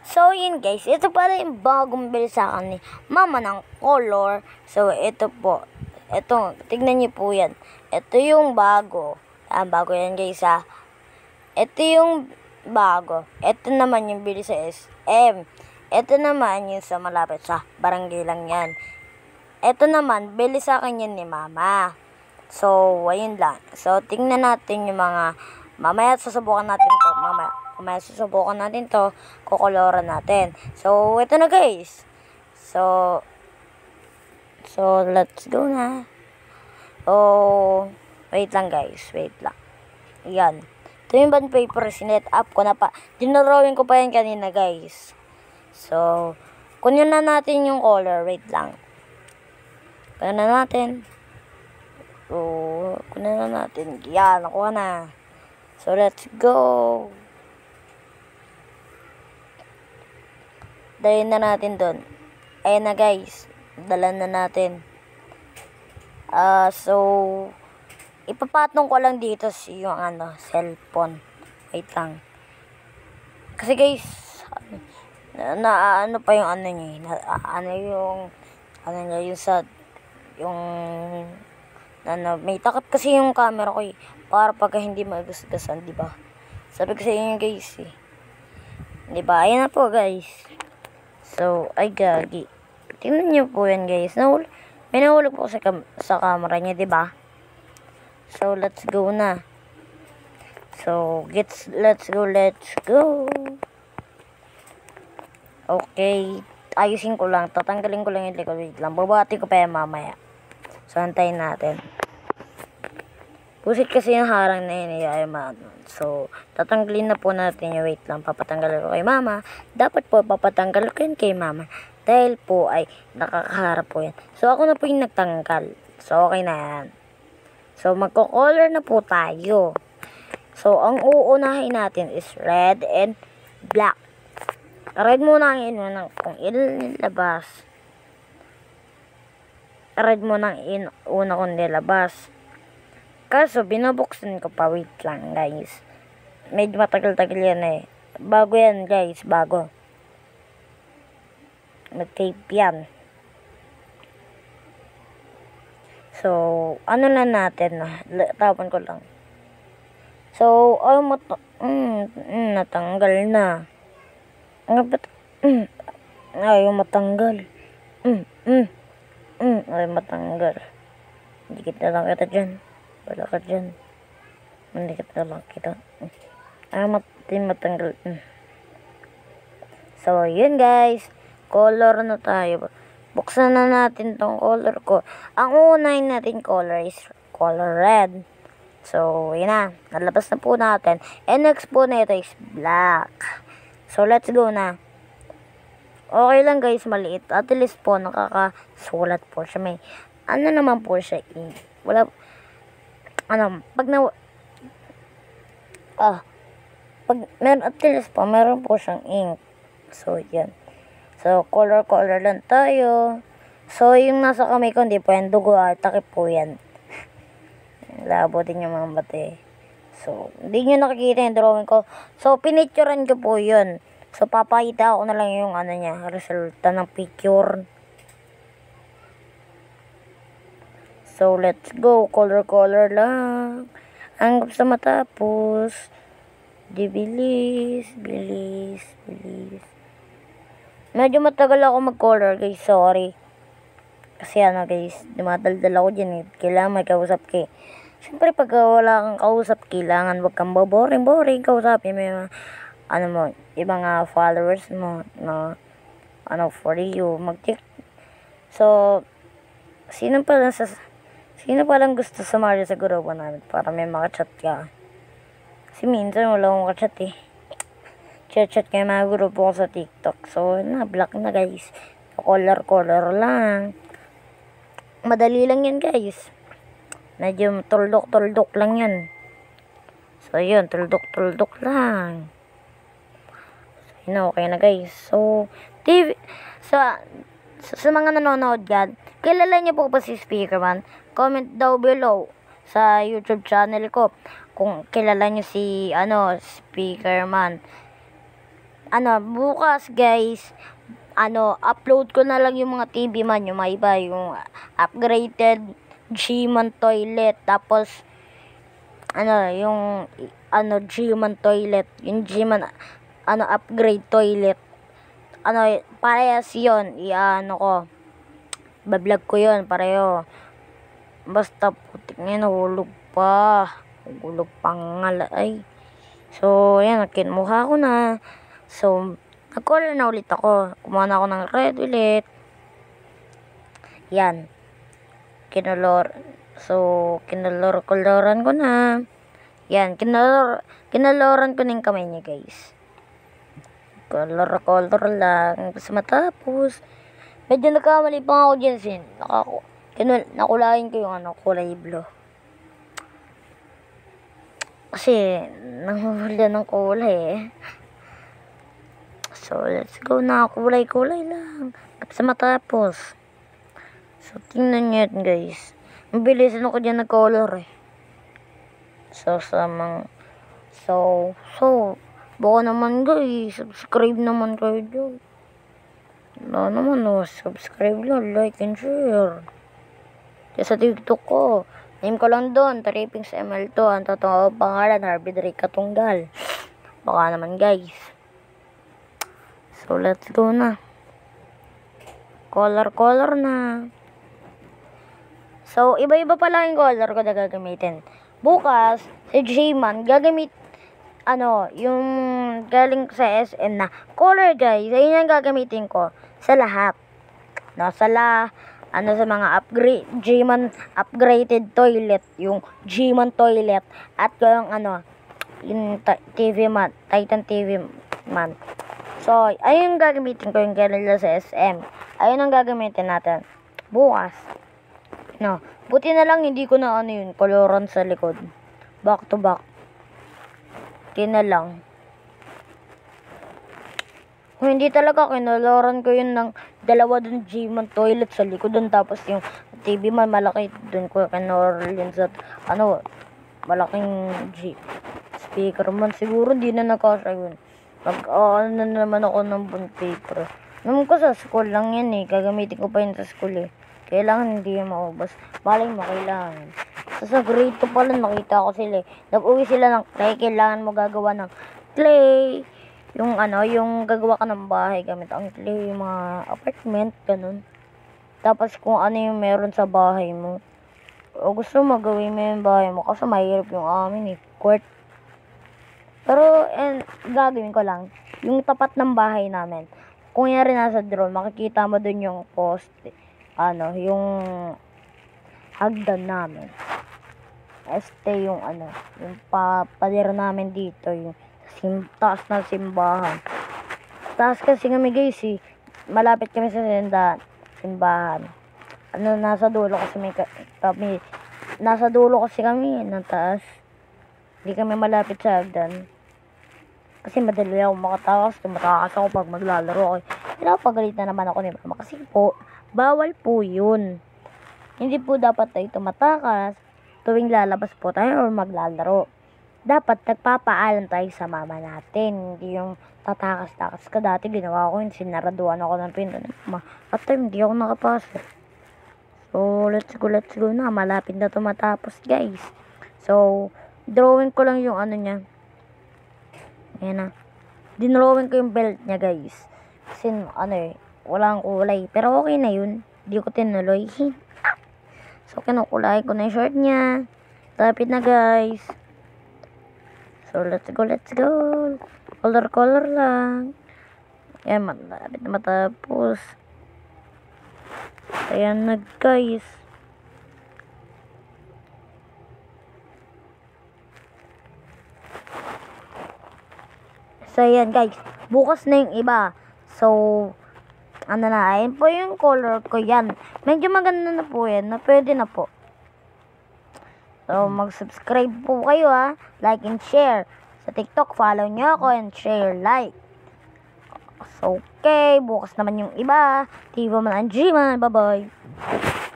So, yun guys, ito pala yung bagong bili sa akin ni mama ng color. So, ito po. Ito, tignan niyo po yan. Ito yung bago. Bago yan guys ha. Ito yung bago. Ito naman yung bili sa SM. Ito naman yung sa malapit sa barangay lang yan. Ito naman, bili sa akin yan ni mama. So, ayun lang. So, tingnan natin yung mga, mamaya susubukan natin to. Mamaya susubukan natin to. Kukoloran natin. So, ito na guys. So, let's go na. Oh, wait lang guys. Wait lang. Yan. Ito yung bond paper. Sinet up ko na pa. Dinarawin ko pa yan kanina guys. So, kunin na natin yung color. Wait lang. Kunin na natin. So, kunin na natin. Yan. Nakuha na. So, let's go. Dalhin na natin doon. Ayan na guys. Dala na natin. So, ipapatong ko lang dito yung cellphone. Wait lang. Kasi guys, ano pa yung may takip kasi yung camera ko para pagka hindi magasgasan, di ba? Sabi ko sa inyo guys di ba? Ayan na po guys. So, ay gagi. Tingnan niyo po yan guys. May nahulog po sa camera niya, di ba? So, let's go na. So, let's go. Okay. Ayusin ko lang. Tatanggalin ko lang yung likod. Wait lang. Babati ko pa yan mamaya. So, antayin natin. Pusit kasi yung harang na yun. So, tatanggalin na po natin yung wait lang. Papatanggalin ko kay mama. Dapat po papatanggal ko yun kay mama. Dahil po ay nakakaharap po yan. So, ako na po yung nagtanggal. So, okay na yan. So, magko-color na po tayo. So, ang uunahin natin is red and black. Red muna ang inuna kong ilabas. Red muna ang una kong nilabas. Kaso, binubuksan ko pa. Wait lang, guys. Medyo matagal-tagal yan Bago yan, guys. Bago. Nag-tape yan. So, ano na natin tapan ko lang. So, natanggal na. Ayaw matanggal. Ayaw matanggal. Dikit na lang kita dyan. Wala ka dyan. Dikit na lang kita. Ayaw matanggal. So, yun guys. Color na tayo. Buksan na natin tong color ko. Ang uunahin natin color is color red. So, yun na. Nalabas na po natin. And next po na ito is black. So, let's go na. Okay lang guys, maliit. At least po, nakakasulat po siya. May, naman po siya ink. Wala, at least po, meron po siyang ink. So, yan. So, color lang tayo. So, yung nasa kamay ko, hindi po yan dugo. Takip po yan. Labo din yung mga bate. So, hindi nyo nakikita yung drawing ko. So, pinicturean ko po yun. So, papakita ako na lang yung resulta ng picture. So, let's go. Color lang. Hanggang sa matapos. Bilis. Medyo matagal ako mag-color guys, sorry. Kasi guys, dumadaldal ako dyan Kailangan may kausap ka Siyempre pag wala kang kausap, kailangan wag kang boring kausapin mo yung ibang followers mo na for you So, sino palang gusto sumali sa grupo namin para may makachat ka? Kasi minsan wala akong kachat chat kayo mga grupo ko sa TikTok. So, block na guys. Color lang. Madali lang yan guys. Medyo tuldok lang yan. So, yun. Tuldok lang. So, yun, okay na guys. So, sa mga nanonood dyan, kilala niyo po ba si Speakerman? Comment daw below sa YouTube channel ko kung kilala niyo si Speakerman. bukas guys, upload ko na lang yung mga TV man, yung mga iba, yung upgraded G-man toilet, tapos, yung, G-man toilet, yung G-man, upgrade toilet, parehas yun, bablog ko yun, pareho, basta putik ngayon, nahulog pa ay, so, yan, nakinmuha ko na, so, nag-color na ulit ako. Kumuha na ako ng red ulit. Yan. So, kinalor-coloran ko na. Yan. Kinaloran ko na yung kamay niya, guys. Color lang. Basta matapos. Medyo nagkamali pa ako dyan, nakulayin ko yung kulay blue. Kasi, nanguhula ng kulay eh. So, let's go na. Kulay-kulay lang. Sa matapos. So, tingnan nyo yun, guys. Mabilisan ako dyan nag-color eh. So, baka naman guys, subscribe naman kayo dyan. Wala naman subscribe lang, like and share. Kaya sa TikTok ko, name ko lang doon, Trippings ML2. Ang totoo pangalan, Harvey Drake Katunggal. Baka naman guys. So, let's go na. Color na. So, iba-iba pala yung color ko na gagamitin. Bukas, si J-Man, yung galing sa SM na color, guys. Ayun yung gagamitin ko sa lahat. Sa mga J-Man upgraded toilet, yung G-Man toilet, at yung TV man, Titan TV man. So, ayun yung gagamitin ko, yung galing sa SM. Ayun ang gagamitin natin bukas. Buti na lang hindi ko na koloran sa likod. Back to back. Na lang. Kung hindi talaga, kinoloran ko yun ng dalawa dun G-man toilet sa likod dun. Tapos yung TV man malaki dun ko kinoloran yun sa malaking speaker man. Siguro hindi na nakasya yun. Na naman ako ng bond paper. Naman ko sa school lang yan eh. Gagamitin ko pa yun sa school eh. Kailangan hindi yung maubos. Malay mo, kailangan. Sa grade 2 pala nakita ko sila eh. Nag-uwi sila ng clay. Kailangan mo gagawa ng clay. Yung gagawa ka ng bahay gamit ang clay. Yung mga apartment, ganun. Tapos kung ano yung meron sa bahay mo. O gusto mo gawin mo yung bahay mo. Kasi mahirap yung amin eh. Court. Pero, gagawin ko lang. Yung tapat ng bahay namin. Kung yari nasa drone, makikita mo dun yung poste. Yung hagdan namin. Yung pader namin dito. Yung taas na simbahan. Taas kasi kami guys eh. Malapit kami sa simbahan. Nasa dulo kasi kami ng taas. Hindi kami malapit sa hagdan. Kasi madali ako makatakas. Tumatakas ako pag maglalaro ako. Pinapagalitan naman ako ni mama. Kasi po, bawal po yun. Hindi po dapat tayo tumatakas tuwing lalabas po tayo o maglalaro. Dapat nagpapaalam tayo sa mama natin. Hindi yung tatakas-takas ka. Dati ginawa ko yun. Sinaraduan ako ng pinto ni mama. At time, hindi ako nakapasok. So, let's go na. Malapit na ito matapos, guys. So, drawing ko lang yung niya. Ayan na. Dinrawing ko yung belt niya, guys. Kasi, walang kulay. Pero okay na yun. Hindi ko tinuloy. So, kinukulay ko na yung short niya. Lapit na, guys. So, let's go. Color lang. Ayan, malapit na matapos. Ayan na, guys. So, ayan, guys. Bukas na yung iba. So, ayun po yung color ko yan. Medyo maganda na po yan. Pwede na po. So, mag-subscribe po kayo ha. Like and share. Sa TikTok, follow nyo ako and share, like. So, okay. Bukas naman yung iba. Tiba man ang G-man. Bye-bye.